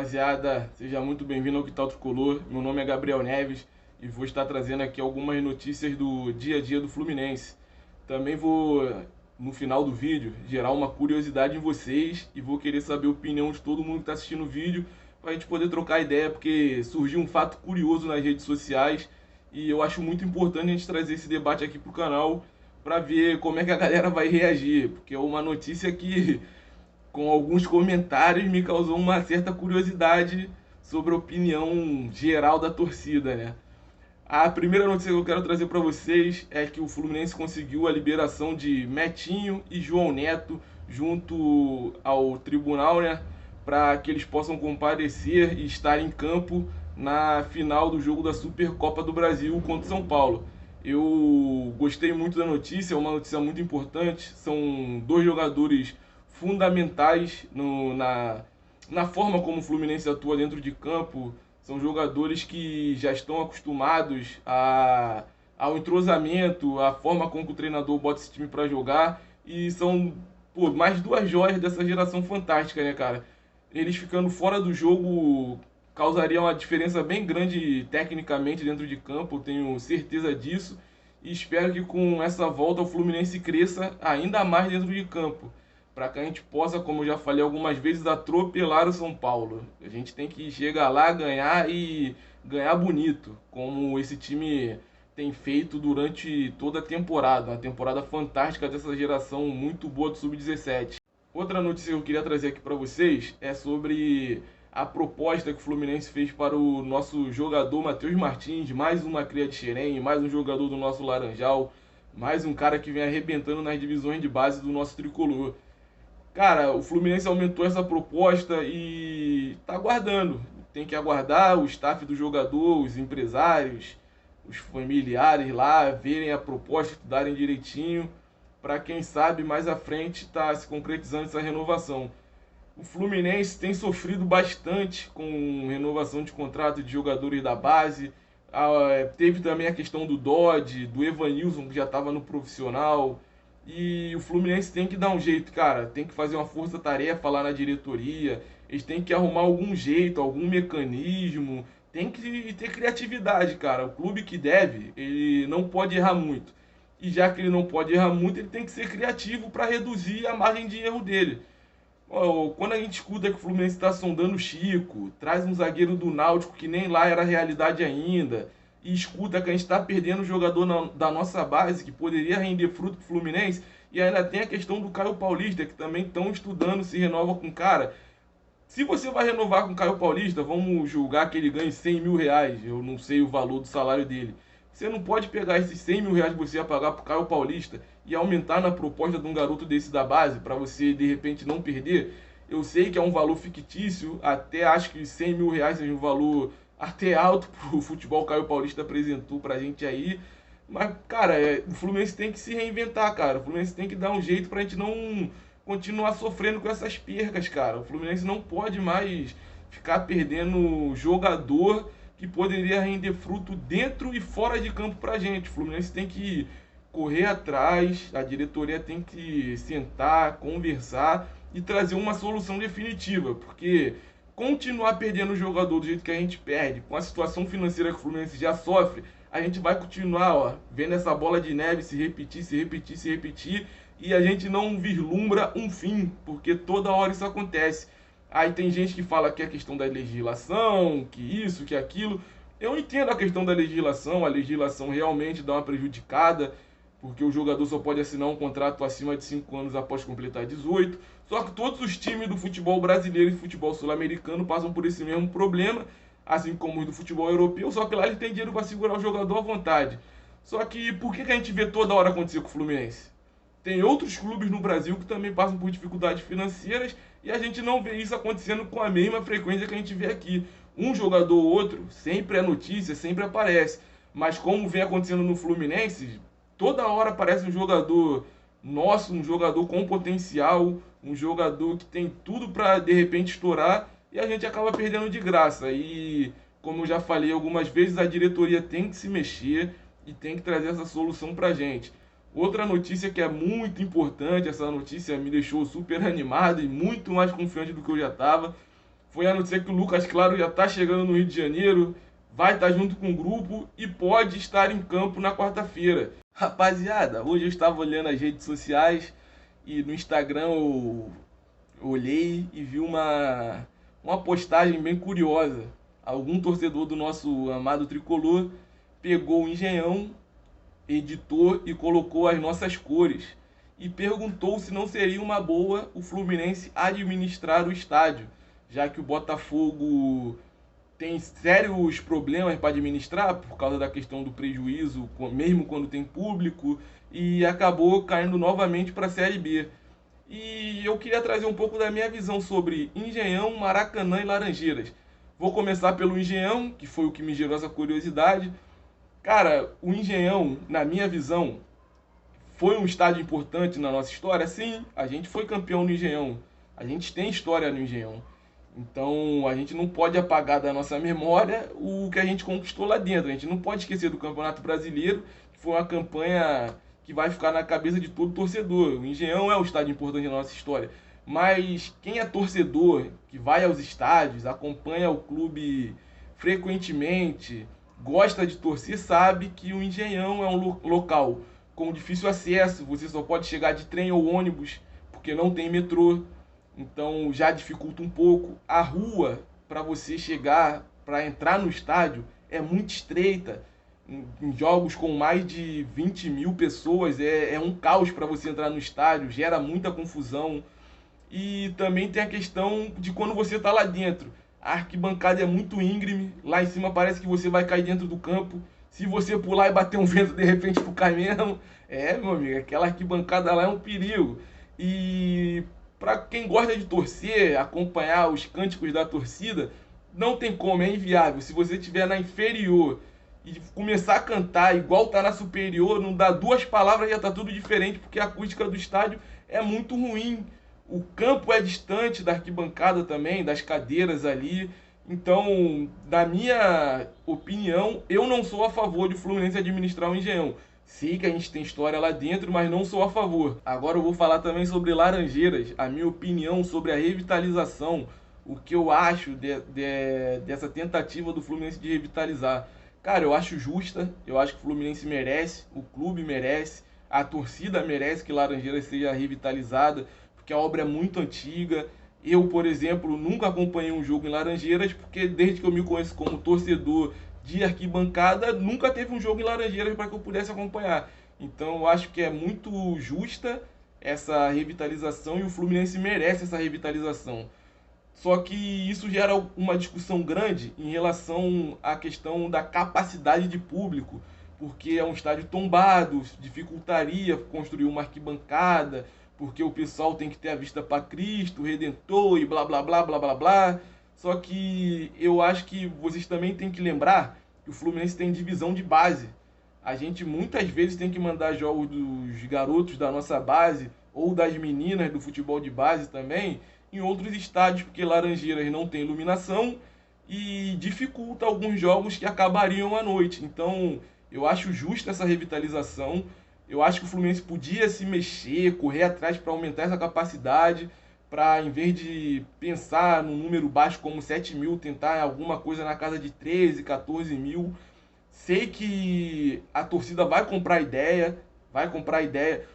rapaziada, seja muito bem-vindo ao Que Tal Tricolor. Meu nome é Gabriel Neves e vou estar trazendo aqui algumas notícias do dia a dia do Fluminense. Também vou, no final do vídeo, gerar uma curiosidade em vocês e vou querer saber a opinião de todo mundo que está assistindo o vídeo para a gente poder trocar ideia, porque surgiu um fato curioso nas redes sociais e eu acho muito importante a gente trazer esse debate aqui para o canal para ver como é que a galera vai reagir, porque é uma notícia que com alguns comentários me causou uma certa curiosidade sobre a opinião geral da torcida, né? A primeira notícia que eu quero trazer para vocês é que o Fluminense conseguiu a liberação de Metinho e João Neto junto ao tribunal, né, para que eles possam comparecer e estar em campo na final do jogo da Supercopa do Brasil contra o São Paulo. Eu gostei muito da notícia, é uma notícia muito importante. São dois jogadores fundamentais na forma como o Fluminense atua dentro de campo. São jogadores que já estão acostumados ao entrosamento, à forma como o treinador bota esse time para jogar. E são mais duas joias dessa geração fantástica, né, cara? Eles ficando fora do jogo causaria uma diferença bem grande tecnicamente dentro de campo, eu tenho certeza disso. E espero que com essa volta o Fluminense cresça ainda mais dentro de campo, para que a gente possa, como eu já falei algumas vezes, atropelar o São Paulo. A gente tem que chegar lá, ganhar e ganhar bonito, como esse time tem feito durante toda a temporada. Uma temporada fantástica dessa geração muito boa do Sub-17. Outra notícia que eu queria trazer aqui para vocês é sobre a proposta que o Fluminense fez para o nosso jogador Matheus Martins, mais uma cria de Xerém, mais um jogador do nosso Laranjal, mais um cara que vem arrebentando nas divisões de base do nosso tricolor. Cara, o Fluminense aumentou essa proposta e tá aguardando. Tem que aguardar o staff do jogador, os empresários, os familiares lá verem a proposta, estudarem direitinho, para quem sabe mais à frente tá se concretizando essa renovação. O Fluminense tem sofrido bastante com renovação de contrato de jogadores da base. Teve também a questão do Dodge, do Evanilson, que já estava no profissional. E o Fluminense tem que dar um jeito, cara. Tem que fazer uma força-tarefa lá na diretoria. Eles têm que arrumar algum jeito, algum mecanismo. Tem que ter criatividade, cara. O clube que deve, ele não pode errar muito. E já que ele não pode errar muito, ele tem que ser criativo para reduzir a margem de erro dele. Quando a gente escuta que o Fluminense está sondando o Chico, traz um zagueiro do Náutico que nem lá era realidade ainda, e escuta que a gente está perdendo o jogador da nossa base, que poderia render fruto pro Fluminense, e ainda tem a questão do Caio Paulista, que também estão estudando se renova com o cara. Se você vai renovar com o Caio Paulista, vamos julgar que ele ganhe 100 mil reais, eu não sei o valor do salário dele. Você não pode pegar esses 100 mil reais que você ia pagar pro Caio Paulista e aumentar na proposta de um garoto desse da base, para você de repente não perder. Eu sei que é um valor fictício, até acho que 100 mil reais seja um valor até alto pro futebol que o Caio Paulista apresentou pra gente aí. Mas, cara, o Fluminense tem que se reinventar, cara. O Fluminense tem que dar um jeito pra gente não continuar sofrendo com essas percas, cara. O Fluminense não pode mais ficar perdendo jogador que poderia render fruto dentro e fora de campo pra gente. O Fluminense tem que correr atrás, a diretoria tem que sentar, conversar e trazer uma solução definitiva, porque continuar perdendo o jogador do jeito que a gente perde, com a situação financeira que o Fluminense já sofre, a gente vai continuar, vendo essa bola de neve se repetir, se repetir, se repetir, e a gente não vislumbra um fim, porque toda hora isso acontece. Aí tem gente que fala que é questão da legislação, que isso, que aquilo. Eu entendo a questão da legislação, a legislação realmente dá uma prejudicada, porque o jogador só pode assinar um contrato acima de 5 anos após completar 18. Só que todos os times do futebol brasileiro e futebol sul-americano passam por esse mesmo problema, assim como os do futebol europeu, só que lá ele tem dinheiro para segurar o jogador à vontade. Só que por que a gente vê toda hora acontecer com o Fluminense? Tem outros clubes no Brasil que também passam por dificuldades financeiras e a gente não vê isso acontecendo com a mesma frequência que a gente vê aqui. Um jogador ou outro sempre é notícia, sempre aparece. Mas como vem acontecendo no Fluminense, toda hora aparece um jogador nosso, um jogador com potencial, um jogador que tem tudo para de repente estourar e a gente acaba perdendo de graça. E como eu já falei algumas vezes, a diretoria tem que se mexer e tem que trazer essa solução pra gente. Outra notícia que é muito importante, essa notícia me deixou super animado e muito mais confiante do que eu já estava, foi a notícia que o Lucas Claro já está chegando no Rio de Janeiro, vai estar junto com o grupo e pode estar em campo na quarta-feira. Rapaziada, hoje eu estava olhando as redes sociais e no Instagram eu olhei e vi uma postagem bem curiosa. Algum torcedor do nosso amado tricolor pegou o Engenhão, editou e colocou as nossas cores e perguntou se não seria uma boa o Fluminense administrar o estádio, já que o Botafogo tem sérios problemas para administrar por causa da questão do prejuízo, mesmo quando tem público, e acabou caindo novamente para a Série B. E eu queria trazer um pouco da minha visão sobre Engenhão, Maracanã e Laranjeiras. Vou começar pelo Engenhão, que foi o que me gerou essa curiosidade. Cara, o Engenhão, na minha visão, foi um estádio importante na nossa história. Sim, a gente foi campeão no Engenhão. A gente tem história no Engenhão. Então a gente não pode apagar da nossa memória o que a gente conquistou lá dentro. A gente não pode esquecer do Campeonato Brasileiro, que foi uma campanha que vai ficar na cabeça de todo torcedor. O Engenhão é um estádio importante na nossa história. Mas quem é torcedor, que vai aos estádios, acompanha o clube frequentemente, gosta de torcer, sabe que o Engenhão é um local com difícil acesso. Você só pode chegar de trem ou ônibus, porque não tem metrô. Então já dificulta um pouco. A rua para você chegar, para entrar no estádio, é muito estreita. Em jogos com mais de 20 mil pessoas, é um caos para você entrar no estádio, gera muita confusão. E também tem a questão de quando você está lá dentro. A arquibancada é muito íngreme, lá em cima parece que você vai cair dentro do campo. Se você pular e bater um vento, de repente tu cai mesmo. É, meu amigo, aquela arquibancada lá é um perigo. E para quem gosta de torcer, acompanhar os cânticos da torcida, não tem como, é inviável. Se você estiver na inferior e começar a cantar igual tá na superior, não dá duas palavras, já tá tudo diferente, porque a acústica do estádio é muito ruim. O campo é distante da arquibancada também, das cadeiras ali. Então, na minha opinião, eu não sou a favor de o Fluminense administrar o Engenhão. Sei que a gente tem história lá dentro, mas não sou a favor. Agora eu vou falar também sobre Laranjeiras, a minha opinião sobre a revitalização, o que eu acho dessa tentativa do Fluminense de revitalizar. Cara, eu acho justa, eu acho que o Fluminense merece, o clube merece, a torcida merece que Laranjeiras seja revitalizada, porque a obra é muito antiga. Eu, por exemplo, nunca acompanhei um jogo em Laranjeiras, porque desde que eu me conheço como torcedor de arquibancada, nunca teve um jogo em Laranjeiras para que eu pudesse acompanhar. Então eu acho que é muito justa essa revitalização e o Fluminense merece essa revitalização. Só que isso gera uma discussão grande em relação à questão da capacidade de público, porque é um estádio tombado, dificultaria construir uma arquibancada, porque o pessoal tem que ter a vista para Cristo, Redentor e blá blá blá blá blá blá. Só que eu acho que vocês também têm que lembrar que o Fluminense tem divisão de base. A gente muitas vezes tem que mandar jogos dos garotos da nossa base ou das meninas do futebol de base também em outros estádios, porque Laranjeiras não tem iluminação e dificulta alguns jogos que acabariam à noite. Então, eu acho justa essa revitalização. Eu acho que o Fluminense podia se mexer, correr atrás para aumentar essa capacidade, para em vez de pensar num número baixo como 7 mil, tentar alguma coisa na casa de 13, 14 mil. Sei que a torcida vai comprar ideia,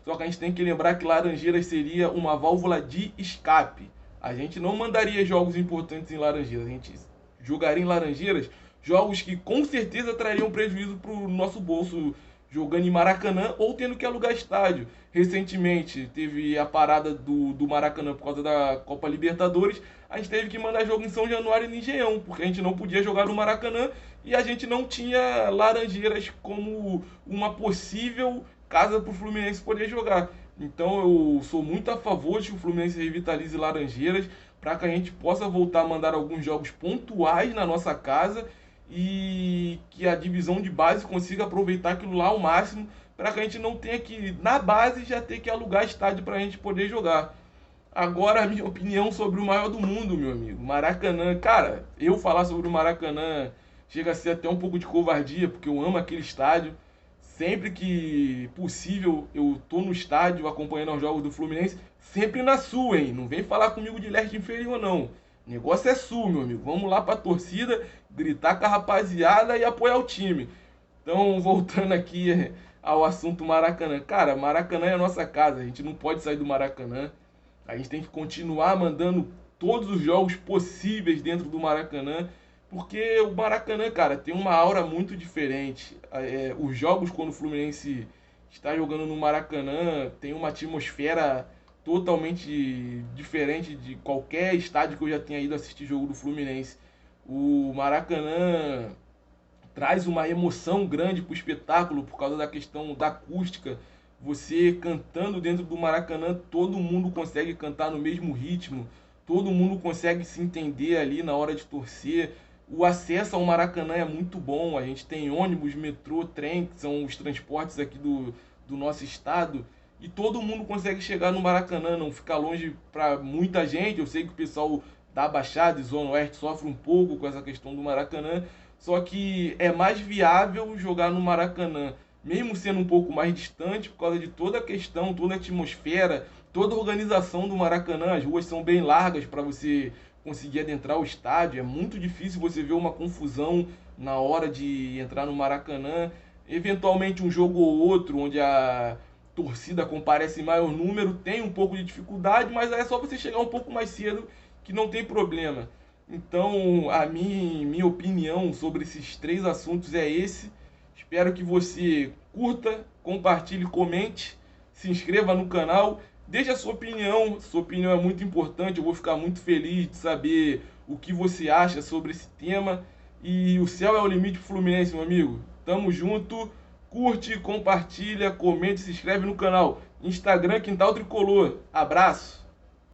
só que a gente tem que lembrar que Laranjeiras seria uma válvula de escape. A gente não mandaria jogos importantes em Laranjeiras, a gente jogaria em Laranjeiras jogos que com certeza trariam prejuízo para o nosso bolso, jogando em Maracanã ou tendo que alugar estádio. Recentemente teve a parada do Maracanã por causa da Copa Libertadores. A gente teve que mandar jogo em São Januário e no Engenhão, porque a gente não podia jogar no Maracanã e a gente não tinha Laranjeiras como uma possível casa para o Fluminense poder jogar. Então eu sou muito a favor de que o Fluminense revitalize Laranjeiras para que a gente possa voltar a mandar alguns jogos pontuais na nossa casa e que a divisão de base consiga aproveitar aquilo lá ao máximo para que a gente não tenha que, na base, já ter que alugar estádio para a gente poder jogar. Agora, a minha opinião sobre o maior do mundo, meu amigo, Maracanã. Cara, eu falar sobre o Maracanã chega a ser até um pouco de covardia, porque eu amo aquele estádio. Sempre que possível, eu tô no estádio acompanhando os jogos do Fluminense, sempre na sua, hein? Não vem falar comigo de leste inferior, não. O negócio é sul, meu amigo. Vamos lá pra torcida, gritar com a rapaziada e apoiar o time. Então, voltando aqui ao assunto Maracanã. Cara, Maracanã é a nossa casa, a gente não pode sair do Maracanã. A gente tem que continuar mandando todos os jogos possíveis dentro do Maracanã, porque o Maracanã, cara, tem uma aura muito diferente. Os jogos, quando o Fluminense está jogando no Maracanã, tem uma atmosfera totalmente diferente de qualquer estádio que eu já tenha ido assistir jogo do Fluminense. O Maracanã traz uma emoção grande pro espetáculo por causa da questão da acústica. Você cantando dentro do Maracanã, todo mundo consegue cantar no mesmo ritmo, todo mundo consegue se entender ali na hora de torcer. O acesso ao Maracanã é muito bom, a gente tem ônibus, metrô, trem, que são os transportes aqui do nosso estado, e todo mundo consegue chegar no Maracanã, não fica longe para muita gente. Eu sei que o pessoal da Baixada e Zona Oeste sofre um pouco com essa questão do Maracanã, só que é mais viável jogar no Maracanã, mesmo sendo um pouco mais distante, por causa de toda a questão, toda a atmosfera, toda a organização do Maracanã. As ruas são bem largas para você conseguir adentrar o estádio. É muito difícil você ver uma confusão na hora de entrar no Maracanã. Eventualmente um jogo ou outro, onde a torcida comparece em maior número, tem um pouco de dificuldade, mas é só você chegar um pouco mais cedo que não tem problema. Então, a minha opinião sobre esses três assuntos é esse. Espero que você curta, compartilhe, comente, se inscreva no canal, deixe a sua opinião. Sua opinião é muito importante, eu vou ficar muito feliz de saber o que você acha sobre esse tema. E o céu é o limite Fluminense, meu amigo. Tamo junto, curte, compartilha, comente, se inscreve no canal. Instagram Quintal Tricolor. Abraço!